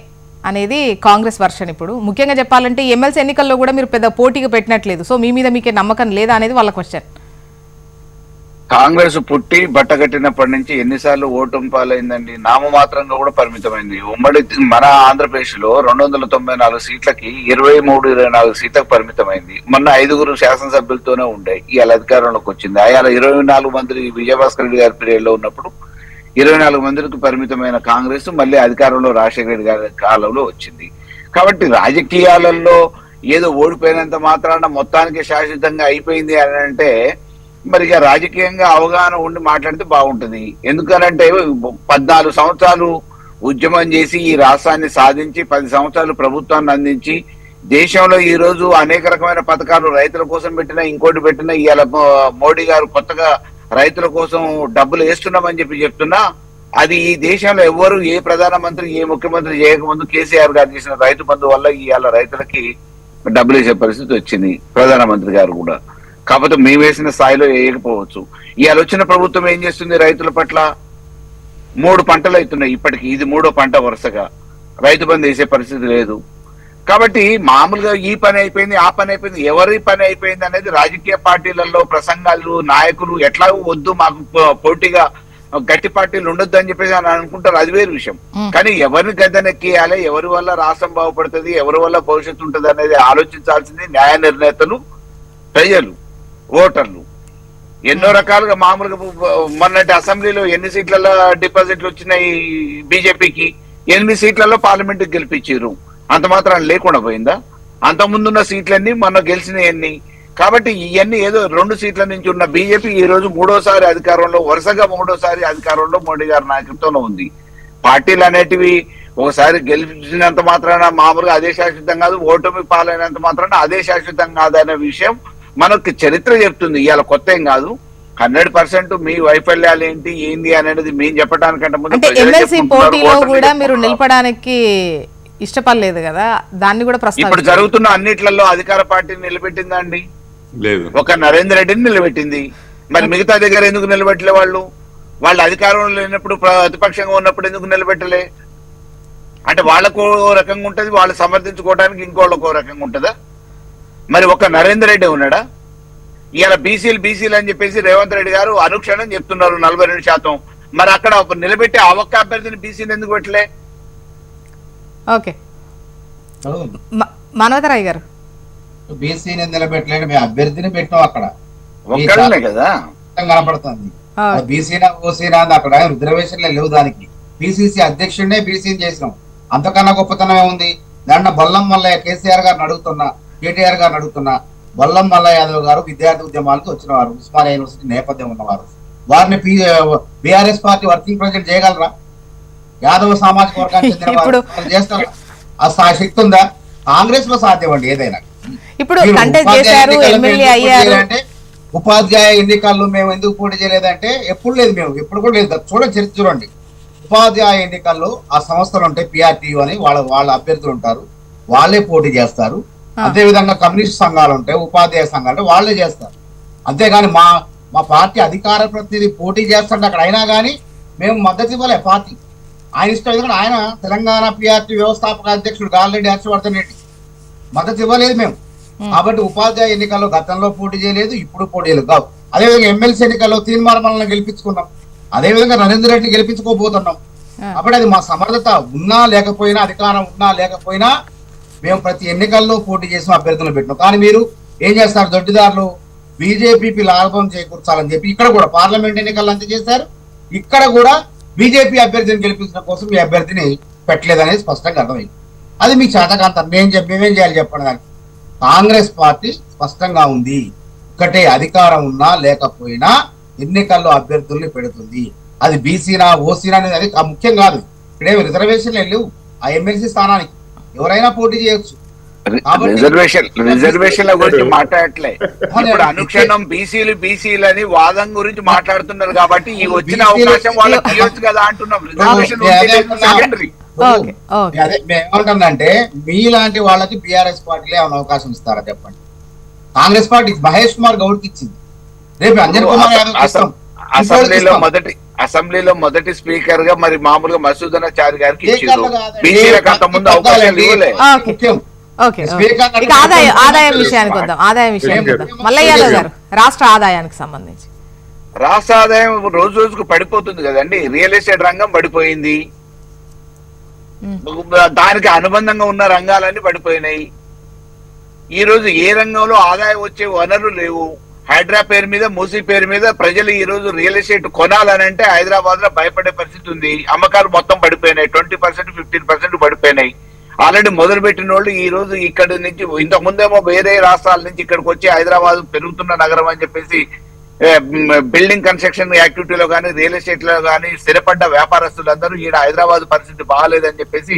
అనేది కాంగ్రెస్ వర్షన్. ఇప్పుడు ముఖ్యంగా చెప్పాలంటే ఎమ్మెల్సీ ఎన్నికల్లో కూడా మీరు పెద్ద పోటీగా పెట్టినట్లేదు. సో మీ మీద మీకే నమ్మకం లేదా అనేది వాళ్ళ క్వశ్చన్. కాంగ్రెస్ పుట్టి బట్టగట్టినప్పటి నుంచి ఎన్నిసార్లు ఓటమి పాలైందండి? నామమాత్రంగా కూడా పరిమితమైంది. ఉమ్మడి మన ఆంధ్రప్రదేశ్ లో 294 సీట్లకి 23-24 సీట్లకు పరిమితమైంది. మొన్న 5 శాసనసభ్యులతోనే ఉండే ఇవాళ అధికారంలోకి వచ్చింది. అయాల 24 మంది విజయభాస్కర్ రెడ్డి గారి పీరియడ్ లో ఉన్నప్పుడు 24 మందికి పరిమితమైన కాంగ్రెస్ మళ్ళీ అధికారంలో రాజశేఖర రెడ్డి గారి కాలంలో వచ్చింది. కాబట్టి రాజకీయాలలో ఏదో ఓడిపోయినంత మాత్రాన మొత్తానికి శాశ్వతంగా అయిపోయింది అని అంటే, మరి ఇక రాజకీయంగా అవగాహన ఉండి మాట్లాడితే బాగుంటుంది. ఎందుకనంటే 14 సంవత్సరాలు ఉద్యమం చేసి ఈ రాష్ట్రాన్ని సాధించి 10 సంవత్సరాలు ప్రభుత్వాన్ని అందించి దేశంలో ఈ రోజు అనేక రకమైన పథకాలు రైతుల కోసం పెట్టినా ఇంకోటి పెట్టినా ఇవాళ మోడీ గారు కొత్తగా రైతుల కోసం డబ్బులు వేస్తున్నామని చెప్తున్నా అది ఈ దేశంలో ఎవరు ఏ ప్రధానమంత్రి ఏ ముఖ్యమంత్రి చేయకముందు కేసీఆర్ గారు చేసిన రైతు బంధు వల్ల ఇవాళ రైతులకి డబ్బులు వేసే పరిస్థితి వచ్చింది. ప్రధానమంత్రి గారు కూడా కాకపోతే మేము వేసిన స్థాయిలో వేయకపోవచ్చు. ఇవాళ వచ్చిన ప్రభుత్వం ఏం చేస్తుంది రైతుల పట్ల? 3 పంటలు అవుతున్నాయి ఇప్పటికి, ఇది 3వ పంట వరుసగా. రైతు బంధు వేసే పరిస్థితి లేదు. కాబట్టి మామూలుగా ఈ పని అయిపోయింది ఆ పని అయిపోయింది, ఎవరి పని అయిపోయింది అనేది రాజకీయ పార్టీలలో ప్రసంగాలు నాయకులు ఎట్లా వద్దు మాకు పోటీగా గట్టి పార్టీలు ఉండొద్దు అని చెప్పేసి అని అనుకుంటారు, అది వేరు విషయం. కానీ ఎవరిని గద్దెనెక్కియాలి, ఎవరి వల్ల రాష్ట్రం బాగుపడుతుంది, ఎవరి వల్ల భవిష్యత్తు ఉంటుంది అనేది ఆలోచించాల్సింది న్యాయ నిర్ణేతలు, ప్రజలు, ఓటర్లు. ఎన్నో రకాలుగా మామూలుగా మొన్నటి అసెంబ్లీలో ఎన్ని సీట్లలో డిపాజిట్లు వచ్చినాయి బీజేపీకి? 8 సీట్లలో పార్లమెంట్ గెలిపించారు. అంత మాత్రం లేకుండా పోయిందా? అంత ముందున్న సీట్లన్నీ మొన్న గెలిచినవన్నీ. కాబట్టి ఇవన్నీ ఏదో 2 సీట్ల నుంచి ఉన్న బీజేపీ ఈ రోజు 3వసారి అధికారంలో, వరుసగా 3వసారి అధికారంలో మోడీ గారి నాయకత్వంలో ఉంది. పార్టీలు అనేటివి ఒకసారి గెలిచినంత మాత్రాన మామూలుగా అదే శాశ్వతం కాదు, ఓటమి పాలైనంత మాత్రాన అదే శాశ్వతం కాదు అనే విషయం మనకు చరిత్ర చెప్తుంది. ఇవాళ కొత్త ఏం కాదు. 100% మీ వైఫల్యాలు ఏంది అనేది మేము చెప్పడానికంటే ముందు అంటే ఎమ్మెల్సీ పోటీలో కూడా మీరు నిలపడానికి ఇష్టపడలేదు కదా, దాన్ని కూడా ఇప్పుడు జరుగుతున్న అన్నిట్లలో అధికార పార్టీని నిలబెట్టిందా అండి? లేదు. ఒక నరేందర్ రెడ్డిని నిలబెట్టింది. మరి మిగతా దగ్గర ఎందుకు నిలబెట్టలే? వాళ్ళు అధికారంలో లేనప్పుడు ప్రతిపక్షంగా ఉన్నప్పుడు ఎందుకు నిలబెట్టలే? అంటే వాళ్ళకు రకంగా ఉంటది, వాళ్ళు సమర్థించుకోవడానికి ఇంకోళ్ళకో రకంగా ఉంటుందా? మరి ఒక నరేందర్ రెడ్డి ఉన్నాడా? ఇవాళ బీసీలు అని చెప్పేసి రేవంత్ రెడ్డి గారు అనుక్షణం చెప్తున్నారు 42%. మరి అక్కడ నిలబెట్టే ఆ ఒక్క అభ్యర్థిని బీసీని ఎందుకు పెట్టలే? ఓకే, మానవతరాయ్ గారు, బీసీని నిలబెట్టలేడు, మేము అభ్యర్థిని పెట్టాం. అక్కడ ఒక్కడనే కదా కనపడుతుంది. బీసీనా ఓసీనా అక్కడ రిజర్వేషన్లే లేవు. దానికి పిసిసి అధ్యక్షుడినే బీసీని చేసినాం. అంతకన్నా గొప్పతనం ఏముంది? దాంట్లో బొల్లం మల్లయ్య, కేసీఆర్ గారిని అడుగుతున్నా, కేటీఆర్ గారిని అడుగుతున్నా, బొల్లం మల్లయ్య యాదవ్ గారు విద్యార్థి ఉద్యమాలకు వచ్చిన వారు, ఉస్మానియా యూనివర్సిటీ నేపథ్యం ఉన్నవారు. వారిని బీఆర్ఎస్ పార్టీ వర్కింగ్ ప్రెసిడెంట్ చేయగలరా? యాదవ సామాజిక వర్గానికి చెందిన వారు చేస్తారా? ఆ శక్తి ఉందా? కాంగ్రెస్ లో సాధ్యం అండి ఏదైనా. ఇప్పుడు ఉపాధ్యాయ ఎన్నికల్లో మేము ఎందుకు పోటీ చేయలేదంటే ఎప్పుడు లేదు, మేము ఎప్పుడు కూడా లేదు. చూడండి చరిత్ర చూడండి. ఉపాధ్యాయ ఎన్నికల్లో ఆ సంస్థలు ఉంటాయి, పిఆర్టీయు అని, వాళ్ళ అభ్యర్థులు ఉంటారు, వాళ్ళే పోటీ చేస్తారు. అదే విధంగా కమ్యూనిస్ట్ సంఘాలు ఉంటాయి, ఉపాధ్యాయ సంఘాలు వాళ్ళే చేస్తారు. అంతేగాని మా పార్టీ అధికార ప్రతినిధి పోటీ చేస్తుంటే అక్కడ అయినా కానీ మేము మద్దతు ఇవ్వలే. పార్టీ ఆయన ఇష్టం. ఎందుకంటే ఆయన తెలంగాణ పిఆర్టీ వ్యవస్థాపక అధ్యక్షుడు గాలిరెడ్డి హర్షవర్ధన్ రెడ్డి, మద్దతు ఇవ్వలేదు మేము. కాబట్టి ఉపాధ్యాయ ఎన్నికల్లో గతంలో పోటీ చేయలేదు, ఇప్పుడు పోటీ చేయలేదు కావు. అదేవిధంగా ఎమ్మెల్సీ ఎన్నికల్లో తీర్మానం గెలిపించుకున్నాం, అదేవిధంగా నరేందర్ రెడ్డి గెలిపించుకోబోతున్నాం. కాబట్టి అది మా సమర్థత ఉన్నా లేకపోయినా, అధికారం ఉన్నా లేకపోయినా మేము ప్రతి ఎన్నికల్లో పోటీ చేసిన అభ్యర్థులను పెట్టినాం. కానీ మీరు ఏం చేస్తారు? దొడ్డిదారులు బీజేపీకి లాభం చేకూర్చాలని చెప్పి ఇక్కడ కూడా పార్లమెంట్ ఎన్నికల్లో అంత చేశారు. ఇక్కడ కూడా బీజేపీ అభ్యర్థిని గెలిపించడం కోసం మీ అభ్యర్థిని పెట్టలేదనేది స్పష్టంగా అర్థమైంది. అది మీకు చేతకాంతం. మేమేం చేయాలి చెప్పండి? దానికి కాంగ్రెస్ పార్టీ స్పష్టంగా ఉంది. ఒకటే అధికారం ఉన్నా లేకపోయినా ఎన్నికల్లో అభ్యర్థుల్ని పెడుతుంది. అది బీసీనా ఓసీనా అనేది అది ముఖ్యం కాదు. ఇక్కడేమి రిజర్వేషన్లు లేవు. ఆ ఎమ్మెల్సీ స్థానానికి ఎవరైనా పోటీ చేయొచ్చు. రిజర్వేషన్ల గురించి మాట్లాడట్లే. ఇప్పుడు అనుక్షణం బీసీలు అని వాదం గురించి మాట్లాడుతున్నారు. కాబట్టి ఈ వచ్చిన అవకాశం వాళ్ళకి ఇవ్వచ్చు కదా అంటున్నాం. రిజర్వేషన్ ఏమంటుందంటే మీలాంటి వాళ్ళకి బీఆర్ఎస్ పార్టీలో ఏమైనా అవకాశం ఇస్తారా చెప్పండి? కాంగ్రెస్ పార్టీ మహేష్ కుమార్ గౌడ్కి ఇచ్చింది, రేపు అంజన్ కుమార్ యాదవ్ అసెంబ్లీలో మొదటి స్పీకర్ గా మరి మామూలుగా మసూదనాచారి గారికి ఇచ్చారు. బీసీలకు అంత ముందు అవకాశాలు ఇవ్వలే. ఆదాయం విషయానికి వద్దాం. మల్లయ్య యాదవ్ గారు, రాష్ట్ర ఆదాయానికి సంబంధించి. రాష్ట్ర ఆదాయం రోజు రోజుకు పడిపోతుంది కదండి. రియల్ ఎస్టేట్ రంగం పడిపోయింది, దానికి అనుబంధంగా ఉన్న రంగాలన్నీ పడిపోయినాయి. ఈ రోజు ఏ రంగంలో ఆదాయం వచ్చే వనరులు లేవు. హైడ్రా పేరు మీద, మూసీ పేరు మీద ప్రజలు ఈ రోజు రియల్ ఎస్టేట్ కొనాలనంటే హైదరాబాద్ లో భయపడే పరిస్థితి ఉంది. అమ్మకాలు మొత్తం పడిపోయినాయి, 20%, 15% పడిపోయినాయి. ఆల్రెడీ మొదలు పెట్టిన వాళ్ళు ఈ రోజు ఇక్కడి నుంచి, ఇంతకు ముందేమో వేరే రాష్ట్రాల నుంచి ఇక్కడికి వచ్చి హైదరాబాద్ పెరుగుతున్న నగరం అని చెప్పేసి బిల్డింగ్ కన్స్ట్రక్షన్ యాక్టివిటీలో కానీ రియల్ ఎస్టేట్ లో కానీ స్థిరపడ్డ వ్యాపారస్తులందరూ ఈడ హైదరాబాద్ పరిస్థితి బాగాలేదని చెప్పేసి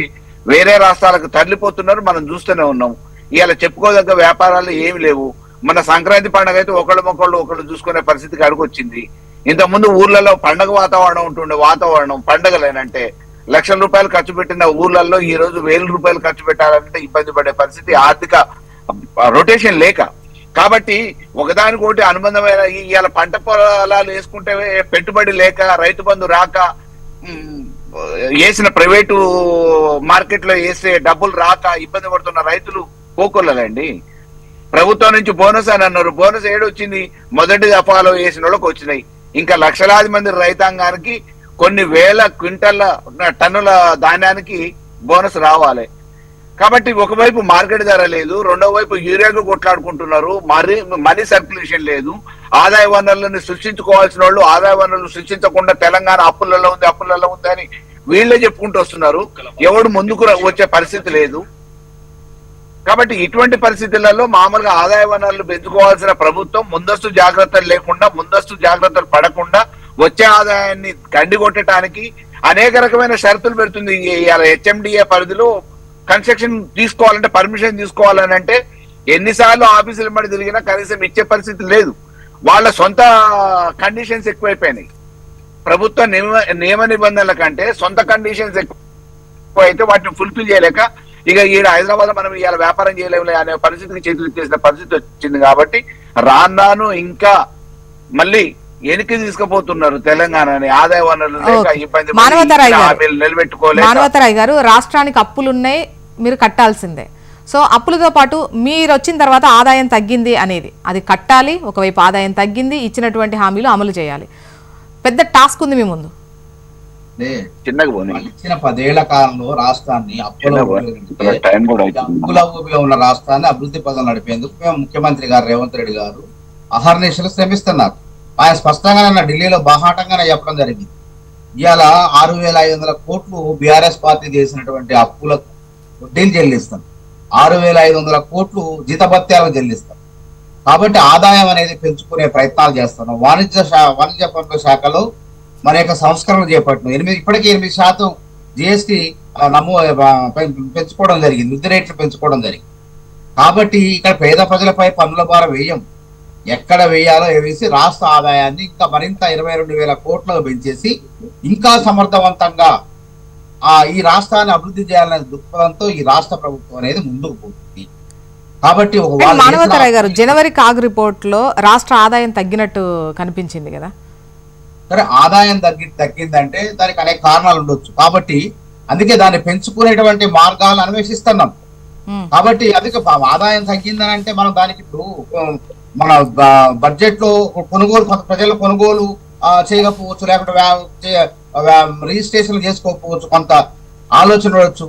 వేరే రాష్ట్రాలకు తరలిపోతున్నారు. మనం చూస్తూనే ఉన్నాం. ఇవాళ చెప్పుకోదగ్గ వ్యాపారాలు ఏమి లేవు. మన సంక్రాంతి పండుగ అయితే ఒకళ్ళు చూసుకునే పరిస్థితికి అడుగొచ్చింది. ఇంతకుముందు ఊర్లలో పండగ వాతావరణం ఉంటుండే, వాతావరణం పండగలేనంటే లక్షల రూపాయలు ఖర్చు పెట్టిన ఊర్లలో ఈ రోజు 1000 రూపాయలు ఖర్చు పెట్టాలంటే ఇబ్బంది పడే పరిస్థితి, ఆర్థిక రొటేషన్ లేక. కాబట్టి ఒకదానికోటి అనుబంధమైన ఇవాళ పంట పొలాలు వేసుకుంటే పెట్టుబడి లేక, రైతు బంధు రాక, వేసిన ప్రైవేటు మార్కెట్ లో వేసే డబ్బులు రాక ఇబ్బంది పడుతున్న రైతులు కోకొల్లలండి. ప్రభుత్వం నుంచి బోనస్ అని అన్నారు. బోనస్ ఏడొచ్చింది? మొదటి దఫాలో వేసిన వాళ్ళకి వచ్చినాయి. ఇంకా లక్షలాది మంది రైతాంగానికి కొన్ని వేల క్వింటల్ల టన్నుల ధాన్యానికి బోనస్ రావాలి. కాబట్టి ఒకవైపు మార్కెట్ ధర లేదు, రెండో వైపు యూరియాకు కొట్లాడుకుంటున్నారు, మనీ సర్క్యులేషన్ లేదు. ఆదాయ వనరులను సృష్టించుకోవాల్సిన వాళ్ళు ఆదాయ వనరులు సృష్టించకుండా తెలంగాణ అప్పులలో ఉంది అని వీళ్ళే చెప్పుకుంటూ వస్తున్నారు. ఎవడు ముందుకు వచ్చే పరిస్థితి లేదు. కాబట్టి ఇటువంటి పరిస్థితులలో మామూలుగా ఆదాయ వనరులు పెంచుకోవాల్సిన ప్రభుత్వం ముందస్తు జాగ్రత్తలు లేకుండా, ముందస్తు జాగ్రత్తలు పడకుండా వచ్చే ఆదాయాన్ని గండికొట్టడానికి అనేక రకమైన షరతులు పెడుతుంది. హెచ్ఎండిఏ పరిధిలో కన్స్ట్రక్షన్ తీసుకోవాలంటే, పర్మిషన్ తీసుకోవాలని అంటే ఎన్నిసార్లు ఆఫీసుల మధ్య తిరిగినా కనీసం ఇచ్చే పరిస్థితి లేదు. వాళ్ళ సొంత కండిషన్స్ ఎక్కువైపోయినాయి. ప్రభుత్వ నియమ నిబంధనల కంటే సొంత కండిషన్స్ ఎక్కువ అయితే వాటిని ఫుల్ఫిల్ చేయలేక ఇక ఈడ హైదరాబాద్ మనం ఇవాళ వ్యాపారం చేయలేము అనే పరిస్థితికి చేతులు చేసిన పరిస్థితి వచ్చింది. కాబట్టి రాను ఇంకా మళ్ళీ వెనక్కి తీసుకుపోతున్నారు తెలంగాణని. ఆదాయ వనరులు లేక ఇబ్బంది నిలబెట్టుకోలేదు. మానవతరాయ్ గారు, రాష్ట్రానికి అప్పులున్నాయి, మీరు కట్టాల్సిందే. సో అప్పులతో పాటు మీరు వచ్చిన తర్వాత ఆదాయం తగ్గింది అనేది అది కట్టాలి. ఒకవైపు ఆదాయం తగ్గింది, ఇచ్చినటువంటి హామీలు అమలు చేయాలి. పెద్ద టాస్క్ ఉంది మీ ముందు. ఇచ్చిన 10 ఏళ్ల కాలంలో రాష్ట్రాన్ని అప్పుల ఊబిలో ఉన్న రాష్ట్రాన్ని అభివృద్ధి పదం నడిపేందుకు మేము ముఖ్యమంత్రి గారు రేవంత్ రెడ్డి గారు అహర్నిశలు శ్రమిస్తున్నారు. ఆయన స్పష్టంగా ఢిల్లీలో బాహాటంగానే చెప్పడం జరిగింది. ఇవాళ 6500 కోట్లు బీఆర్ఎస్ పార్టీ చేసినటువంటి అప్పులకు వడ్డీలు చెల్లిస్తాం, 6500 కోట్లు జీతభత్యాలకు చెల్లిస్తాం. కాబట్టి ఆదాయం అనేది పెంచుకునే ప్రయత్నాలు చేస్తున్నాం. వాణిజ్య పన్నుల శాఖలో మన యొక్క సంస్కరణలు చేపట్టినాం. ఇప్పటికీ 8% జిఎస్టి పెంచుకోవడం జరిగింది, వృద్ధి రేట్లు పెంచుకోవడం జరిగింది. కాబట్టి ఇక్కడ పేద ప్రజలపై పన్నుల భారం వేయం, ఎక్కడ వేయాలో వేసి రాష్ట్ర ఆదాయాన్ని ఇంకా మరింత 22,000 కోట్లకు పెంచేసి ఇంకా సమర్థవంతంగా ఈ రాష్ట్రాన్ని అభివృద్ధి చేయాలనే దృక్పథంతో ఈ రాష్ట్ర ప్రభుత్వం అనేది ముందుకు పోతుంది. కాబట్టి మానవతరాయ్ గారు, జనవరి కాగ్ రిపోర్ట్ లో రాష్ట్ర ఆదాయం తగ్గినట్టు కనిపించింది కదా. సరే, ఆదాయం తగ్గిందంటే దానికి అనేక కారణాలు ఉండొచ్చు. కాబట్టి అందుకే దాన్ని పెంచుకునేటువంటి మార్గాలు అన్వేషిస్తున్నాం. కాబట్టి అందుకే ఆదాయం తగ్గిందని అంటే మనం దానికి ఇప్పుడు మన బడ్జెట్ లో కొనుగోలు, కొంత ప్రజలు కొనుగోలు చేయకపోవచ్చు, లేకపోతే రిజిస్ట్రేషన్ చేసుకోకపోవచ్చు, కొంత ఆలోచన ఉండొచ్చు.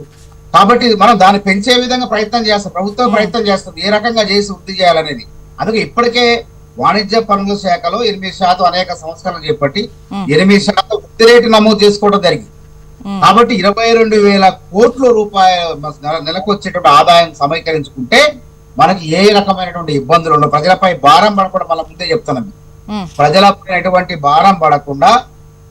కాబట్టి మనం దాన్ని పెంచే విధంగా ప్రయత్నం చేస్తాం, ప్రభుత్వం ప్రయత్నం చేస్తుంది ఏ రకంగా చేసి వృద్ధి చేయాలనేది. అందుకే ఇప్పటికే వాణిజ్య పన్నుల శాఖలో 8% అనేక సంస్కరణలు చేపట్టి 8% వృద్ధి రేటు నమోదు చేసుకోవడం జరిగింది. కాబట్టి 22,000 కోట్ల రూపాయల నెలకు వచ్చేటువంటి ఆదాయం సమీకరించుకుంటే మనకి ఏ రకమైనటువంటి ఇబ్బందులు ఉండవు. ప్రజలపై భారం పడకుండా మళ్ళీ ముందే చెప్తున్నాం, ప్రజలపై ఎటువంటి భారం పడకుండా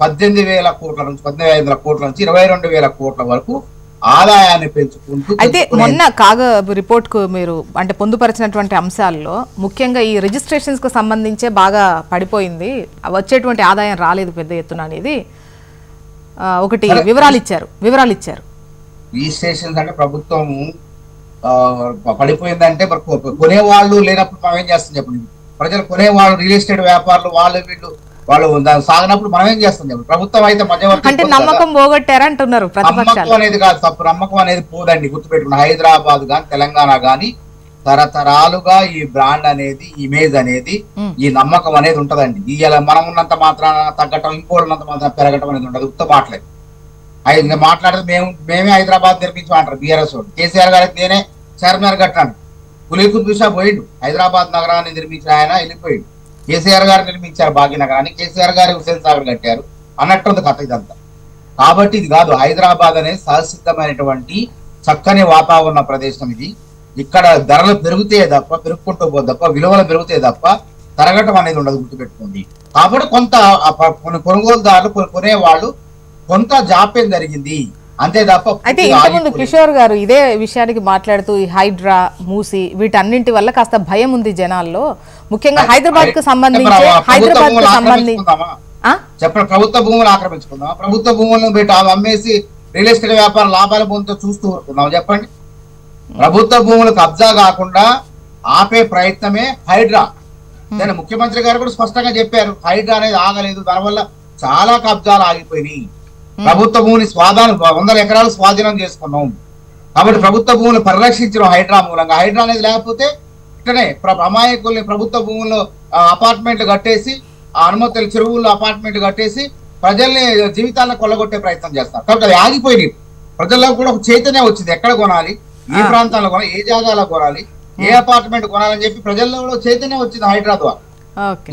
18,000 కోట్ల నుంచి 18,500 కోట్ల నుంచి 22,000 కోట్ల వరకు ఆదాయాన్ని పెంచుకుంటూ. అయితే మొన్న కాగ రిపోర్ట్ కు మీరు అంటే పొందుపరిచినటువంటి అంశాల్లో ముఖ్యంగా ఈ రిజిస్ట్రేషన్స్ కు సంబంధించే బాగా పడిపోయింది, వచ్చేటువంటి ఆదాయం రాలేదు పెద్ద ఎత్తున అనేది ఒకటి వివరాలు ఇచ్చారు. రిజిస్ట్రేషన్స్ అంటే ప్రభుత్వం పడిపోయిందంటే మరి కొనేవాళ్ళు లేనప్పుడు మనం ఏం చేస్తాం చెప్పండి. ప్రజలు కొనేవాళ్ళు, రియల్ ఎస్టేట్ వ్యాపారులు వాళ్ళు దాన్ని సాగినప్పుడు మనం ఏం చేస్తాం చెప్పండి. ప్రభుత్వం అయితే మధ్యవర్తి అంటే నమ్మకం పోగొట్టారంటున్నారు. నమ్మకం అనేది కాదు తప్పు, నమ్మకం అనేది పోదండి. గుర్తుపెట్టుకున్న హైదరాబాద్ గాని తెలంగాణ గాని తరతరాలుగా ఈ బ్రాండ్ అనేది, ఇమేజ్ అనేది, ఈ నమ్మకం అనేది ఉంటదండి. ఇవాళ మనం ఉన్నంత మాత్రాన తగ్గటం, ఇంకోటి ఉన్నంత మాత్రం పెరగటం అనేది ఉంటది. ఉత్త మాటలేదు. ఇంకా మాట్లాడితే మేమే హైదరాబాద్ నిర్మించమంటారు బీఆర్ఎస్ వాడు. కేసీఆర్ గారికి నేనే చార్మినార్ కట్టాను, కులీ కుతుబ్ షా పోయిండు, హైదరాబాద్ నగరాన్ని నిర్మించిన ఆయన వెళ్ళిపోయిండు. కేసీఆర్ గారు నిర్మించారు భాగ్యనగరాన్ని, కేసీఆర్ గారు హుసేన్ సాగర్ కట్టారు అన్నట్టుంది కథ ఇదంతా. కాబట్టి ఇది కాదు, హైదరాబాద్ అనేది సహసిద్ధమైనటువంటి చక్కని వాతావరణ ప్రదేశం ఇది. ఇక్కడ ధరలు పెరుగుతాయి తప్ప, పెరుగుకుంటూ పోదు తప్ప, విలువలు పెరుగుతాయి తప్ప తరగటం అనేది ఉండదు, గుర్తుపెట్టుకోండి. కాబట్టి కొంత కొనుగోలుదారులు కొనేవాళ్ళు కొంత జాప్యం జరిగింది అంతే తప్ప. అయితే ఇంతకుముందు కిషోర్ గారు ఇదే విషయానికి మాట్లాడుతూ ఈ హైడ్రా, మూసి వీటన్నింటి వల్ల కాస్త భయం ఉంది జనాల్లో, ముఖ్యంగా హైదరాబాద్ కు సంబంధించి చెప్పండి. ప్రభుత్వ భూములు ఆక్రమించుకుందాం, ప్రభుత్వ భూములను పెట్టి అమ్మేసి రియల్ ఎస్టేట్ వ్యాపారం లాభాల పొందుతూ చూస్తూ ఊరుకుందాం చెప్పండి. ప్రభుత్వ భూములు కబ్జా కాకుండా ఆపే ప్రయత్నమే హైడ్రా. దాని ముఖ్యమంత్రి గారు కూడా స్పష్టంగా చెప్పారు, హైడ్రా అనేది ఆగలేదు, దానివల్ల చాలా కబ్జాలు ఆగిపోయినాయి. ప్రభుత్వ భూమిని 100 ఎకరాలు స్వాధీనం చేసుకున్నాం. కాబట్టి ప్రభుత్వ భూములు పరిరక్షించడం హైడ్రా మూలంగా. హైడ్రా అనేది లేకపోతే ఇక్కడనే అమాయకుల్ని ప్రభుత్వ భూముల్లో అపార్ట్మెంట్లు కట్టేసి, ఆ అనుమతులు చెరువుల్లో అపార్ట్మెంట్లు కట్టేసి ప్రజల్ని జీవితాలను కొల్లగొట్టే ప్రయత్నం చేస్తారు. కాబట్టి అది ఆగిపోయినాయి. ప్రజల్లో కూడా ఒక చైతన్యం వచ్చింది, ఎక్కడ కొనాలి, ఏ ప్రాంతాల్లో కొనాలి, ఏ జాగాలో కొనాలి, ఏ అపార్ట్మెంట్ కొనాలని చెప్పి ప్రజల్లో కూడా చైతన్యం వచ్చింది హైడ్రా ద్వారా.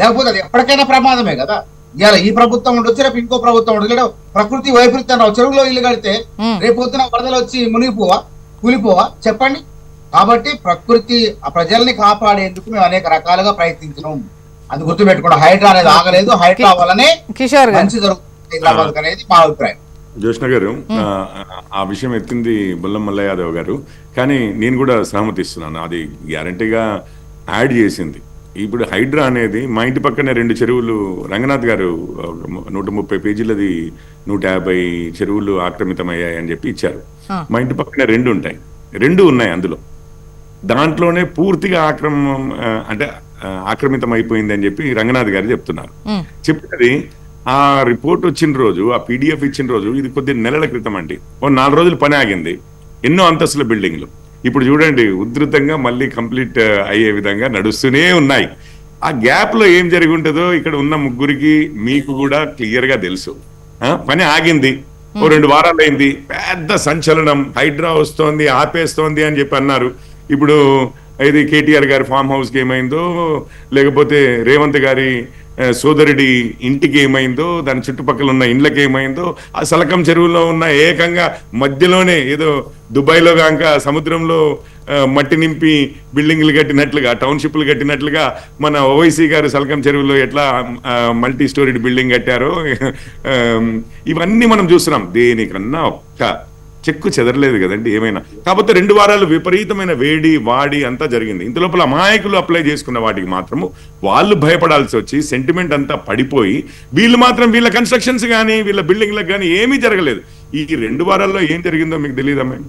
లేకపోతే అది ఎప్పటికైనా ప్రమాదమే కదా. ఇవాళ ఈ ప్రభుత్వం ఉండొచ్చు, రేపు ఇంకో ప్రభుత్వం ఉండదు, లేదా ప్రకృతి వైపరీత్యం రావు. చెరువులో ఇల్లు కడితే రేపు పొద్దున వరదలు వచ్చి మునిగిపోవా, కూలిపోవా చెప్పండి. కాబట్టి ప్రకృతి ప్రజల్ని కాపాడేందుకు మేము అనేక రకాలుగా ప్రయత్నించినాం. అది గుర్తుపెట్టుకోండి. హైడ్రా అనేది ఆగలేదు, హైడ్రా వల్లనే మంచి జరుగుతుంది హైదరాబాద్ అనేది మా అభిప్రాయం. జోష్ణ గారు, ఆ విషయం ఎత్తింది బొల్లం మల్లయ్య యాదవ్ గారు, కానీ నేను కూడా సహమతిస్తున్నాను. అది గ్యారంటీగా యాడ్ చేసింది. ఇప్పుడు హైడ్రా అనేది మా ఇంటి పక్కనే 2 చెరువులు, రంగనాథ్ గారు 130 పేజీలది 150 చెరువులు ఆక్రమితమయ్యాయి అని చెప్పి ఇచ్చారు. మా ఇంటి పక్కనే 2 ఉంటాయి, 2 ఉన్నాయి. అందులో దాంట్లోనే పూర్తిగా ఆక్రమితం అయిపోయింది అని చెప్పి రంగనాథ్ గారు చెప్తున్నారు. చెప్పినది ఆ రిపోర్ట్ వచ్చిన రోజు, ఆ PDF ఇచ్చిన రోజు, ఇది కొద్ది నెలల క్రితం అండి. 4 రోజులు పని ఆగింది. ఎన్నో అంతస్తుల బిల్డింగ్లు ఇప్పుడు చూడండి ఉధృతంగా మళ్ళీ కంప్లీట్ అయ్యే విధంగా నడుస్తూనే ఉన్నాయి. ఆ గ్యాప్ లో ఏం జరిగి ఉంటుందో ఇక్కడ ఉన్న ముగ్గురికి మీకు కూడా క్లియర్ గా తెలుసు. పని ఆగింది, 2 వారాలు అయింది, పెద్ద సంచలనం, హైడ్రా వస్తోంది, ఆపేస్తోంది అని చెప్పి అన్నారు. ఇప్పుడు ఇది KTR గారి ఫామ్ హౌస్ కి ఏమైందో, లేకపోతే రేవంత్ గారి సోదరుడి ఇంటికి ఏమైందో, దాని చుట్టుపక్కల ఉన్న ఇండ్లకి ఏమైందో, ఆ సలకం చెరువులో ఉన్న ఏకంగా మధ్యలోనే ఏదో దుబాయ్లో కాక సముద్రంలో మట్టి నింపి బిల్డింగ్లు కట్టినట్లుగా, టౌన్షిప్లు కట్టినట్లుగా మన ఓవైసీ గారు సలకం చెరువులో ఎట్లా మల్టీ స్టోరీడ్ బిల్డింగ్ కట్టారో ఇవన్నీ మనం చూస్తున్నాం. దేనికన్నా ఒక్క చెక్కు చెదరలేదు కదండి ఏమైనా. కాకపోతే 2 వారాలు విపరీతమైన వేడి వాడి అంతా జరిగింది. ఇంత లోపల అమాయకులు అప్లై చేసుకున్న వాటికి మాత్రము వాళ్ళు భయపడాల్సి వచ్చి సెంటిమెంట్ అంతా పడిపోయి వీళ్ళు మాత్రం వీళ్ళ కన్స్ట్రక్షన్స్ కానీ వీళ్ళ బిల్డింగ్లకు కానీ ఏమీ జరగలేదు. ఈ 2 వారాల్లో ఏం జరిగిందో మీకు తెలియదా? మేము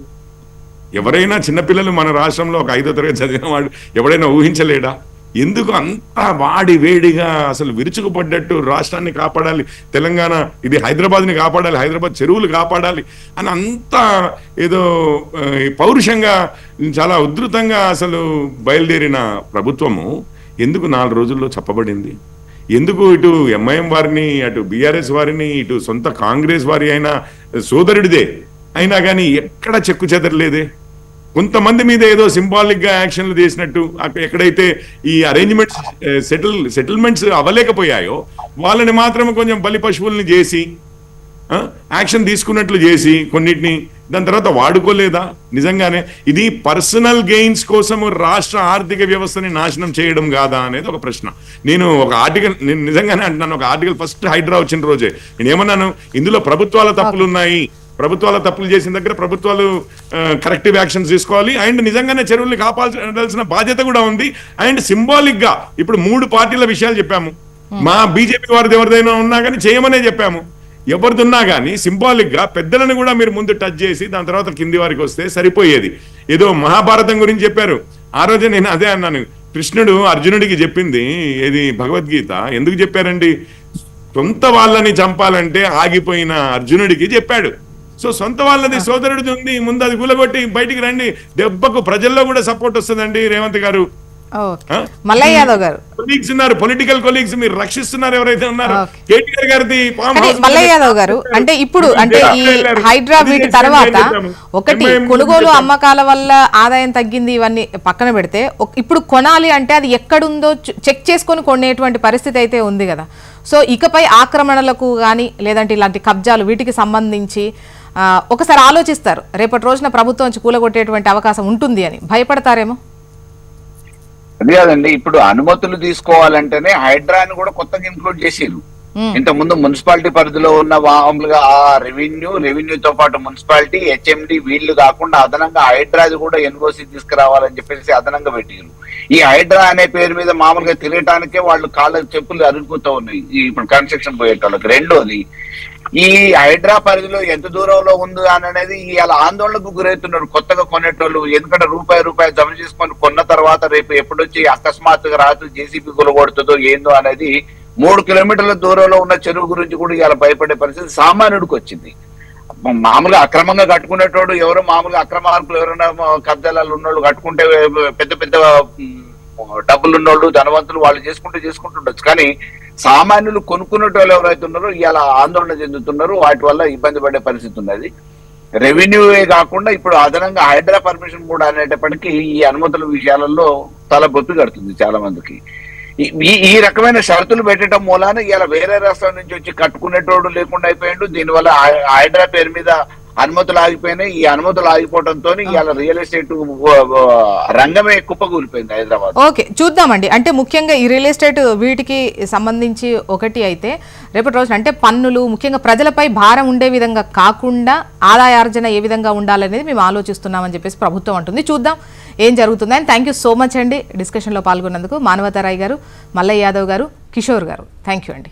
ఎవరైనా చిన్నపిల్లలు మన రాష్ట్రంలో ఒక 5వ తరగతి చదివిన వాడు ఎవడైనా ఊహించలేడా? ఎందుకు అంత వాడి వేడిగా అసలు విరుచుకుపడ్డట్టు రాష్ట్రాన్ని కాపాడాలి, తెలంగాణ ఇది హైదరాబాద్ని కాపాడాలి, హైదరాబాద్ చెరువులు కాపాడాలి అని అంత ఏదో పౌరుషంగా చాలా ఉధృతంగా అసలు బయలుదేరిన ప్రభుత్వము ఎందుకు 4 రోజుల్లో చెప్పబడింది? ఎందుకు ఇటు MIM వారిని, అటు BRS వారిని, ఇటు సొంత కాంగ్రెస్ వారి అయినా సోదరుడిదే అయినా కానీ ఎక్కడ చెక్కు చెదరలేదే? కొంతమంది మీద ఏదో సింబాలిక్ గా యాక్షన్లు చేసినట్టు, ఎక్కడైతే ఈ అరేంజ్మెంట్స్ సెటిల్మెంట్స్ అవ్వలేకపోయాయో వాళ్ళని మాత్రం కొంచెం బలి పశువుల్ని చేసి యాక్షన్ తీసుకున్నట్లు చేసి కొన్నిటిని దాని తర్వాత వాడుకోలేదా? నిజంగానే ఇది పర్సనల్ గెయిన్స్ కోసం రాష్ట్ర ఆర్థిక వ్యవస్థని నాశనం చేయడం కాదా అనేది ఒక ప్రశ్న. నేను నిజంగానే అంటున్నాను, ఒక ఆర్టికల్ ఫస్ట్ హైడ్రా వచ్చిన రోజే నేను ఏమన్నాను, ఇందులో ప్రభుత్వాల తప్పులు ఉన్నాయి, ప్రభుత్వాల తప్పులు చేసిన దగ్గర ప్రభుత్వాలు కరెక్టివ్ యాక్షన్స్ తీసుకోవాలి, అండ్ నిజంగానే చెరువుల్ని కాపాడాల్సిన బాధ్యత కూడా ఉంది. అండ్ సింబాలిక్ గా ఇప్పుడు 3 పార్టీల విషయాలు చెప్పాము. మా BJP వారిది ఎవరిదైనా ఉన్నా కానీ చేయమనే చెప్పాము. ఎవరిదున్నా కానీ సింబాలిక్ గా పెద్దలను కూడా మీరు ముందు టచ్ చేసి దాని తర్వాత కింది వారికి వస్తే సరిపోయేది. ఏదో మహాభారతం గురించి చెప్పారు ఆ రోజే, నేను అదే అన్నాను. కృష్ణుడు అర్జునుడికి చెప్పింది ఏది భగవద్గీత ఎందుకు చెప్పారండి? సొంత వాళ్ళని చంపాలంటే ఆగిపోయిన అర్జునుడికి చెప్పాడు. సో సొంత వాళ్ళది సోదరుడిది ఉంది, ముందు అది కూలగొట్టి బయటికి రండి, దెబ్బకు ప్రజల్లో కూడా సపోర్ట్ వస్తుందండి. రేవంత్ గారు, మల్లయ్య యాదవ్ గారు కొలీగ్స్ ఉన్నారు, పొలిటికల్ కొలీగ్స్ మీరు రక్షిస్తున్నారు ఎవరైతే ఉన్నారు. KTR గారిది మల్లయ్య యాదవ్ గారు అంటే ఇప్పుడు అంటే ఈ హైడ్రా వీటి తర్వాత ఒకటి కొనుగోలు అమ్మకాల వల్ల ఆదాయం తగ్గింది, ఇవన్నీ పక్కన పెడితే ఇప్పుడు కొనాలి అంటే అది ఎక్కడుందో చెక్ చేసుకొని కొనేటువంటి పరిస్థితి అయితే ఉంది కదా. సో ఇకపై ఆక్రమణలకు కానీ లేదంటే ఇలాంటి కబ్జాలు వీటికి సంబంధించి ఒకసారి ఆలోచిస్తారు, రేపటి రోజున ప్రభుత్వం కూలగొట్టేటువంటి అవకాశం ఉంటుంది అని భయపడతారేమో? అది కాదండి, ఇప్పుడు అనుమతులు తీసుకోవాలంటేనే హైడ్రాని కూడా కొత్తగా ఇంక్లూడ్ చేసిరు. ఇంత ముందు మున్సిపాలిటీ పరిధిలో ఉన్న మామూలుగా ఆ రెవెన్యూతో పాటు మున్సిపాలిటీ, హెచ్ఎండి వీళ్ళు కాకుండా అదనంగా హైడ్రాది కూడా ఎన్ఓసి తీసుకురావాలని చెప్పేసి అదనంగా పెట్టారు. ఈ హైడ్రా అనే పేరు మీద మామూలుగా తిరగటానికే వాళ్ళు కాళ్ళ చెప్పులు అరుగుతూ ఉన్నాయి ఇప్పుడు కన్స్ట్రక్షన్ పోయేటోళ్ళకి. రెండోది, ఈ హైడ్రా పరిధిలో ఎంత దూరంలో ఉంది అని అనేది ఇలా ఆందోళనకు గురవుతున్నారు కొత్తగా కొనేటోళ్ళు. ఎందుకంటే రూపాయి జమ చేసుకొని కొన్న తర్వాత రేపు ఎప్పుడొచ్చి అకస్మాత్తుగా రాత్రి జేసీబీ కొలగొడుతుందో ఏందో అనేది 3 కిలోమీటర్ల దూరంలో ఉన్న చెరువు గురించి కూడా ఇలా భయపడే పరిస్థితి సామాన్యుడికి వచ్చింది. మామూలుగా అక్రమంగా కట్టుకునేటోడు ఎవరో మామూలుగా అక్రమార్కులు ఎవరైనా కబ్జాలు ఉన్నోళ్ళు కట్టుకుంటే పెద్ద పెద్ద డబ్బులు ఉన్నోళ్ళు ధనవంతులు వాళ్ళు చేసుకుంటుండొచ్చు. కానీ సామాన్యులు కొనుక్కునేటోళ్ళు ఎవరైతే ఉన్నారో ఇలా ఆందోళన చెందుతున్నారు. వాటి వల్ల ఇబ్బంది పడే పరిస్థితి ఉన్నది. రెవెన్యూవే కాకుండా ఇప్పుడు అదనంగా హైడ్రా పర్మిషన్ కూడా అనేటప్పటికీ ఈ అనుమతుల విషయాలలో తల బొప్పి కడుతుంది చాలా మందికి. ఈ రకమైన షరతులు పెట్టడం మూలాన ఇలా వేరే రాష్ట్రం నుంచి వచ్చి కట్టుకునేటోడు లేకుండా అయిపోయాడు. దీనివల్ల హైడ్రా పేరు మీద అనుమతులు ఆగిపోయినాయి. ఈ అనుమతులు ఆగిపోవడంతో ఇలా రియల్ ఎస్టేట్ రంగమే కుప్పకూలిపోయింది హైదరాబాద్. ఓకే, చూద్దామండి. అంటే ముఖ్యంగా ఈ రియల్ ఎస్టేట్ వీటికి సంబంధించి ఒకటి అయితే రేపటి రోజున అంటే పన్నులు ముఖ్యంగా ప్రజలపై భారం ఉండే విధంగా కాకుండా ఆదాయార్జన ఏ విధంగా ఉండాలనేది మేము ఆలోచిస్తున్నామని చెప్పేసి ప్రభుత్వం అంటుంది. చూద్దాం ఏం జరుగుతుంది. And thank you so much అండి డిస్కషన్లో పాల్గొన్నందుకు. మానవతారాయ్ గారు, మల్లయ్య యాదవ్ గారు, కిషోర్ గారు, థ్యాంక్ యూ అండి.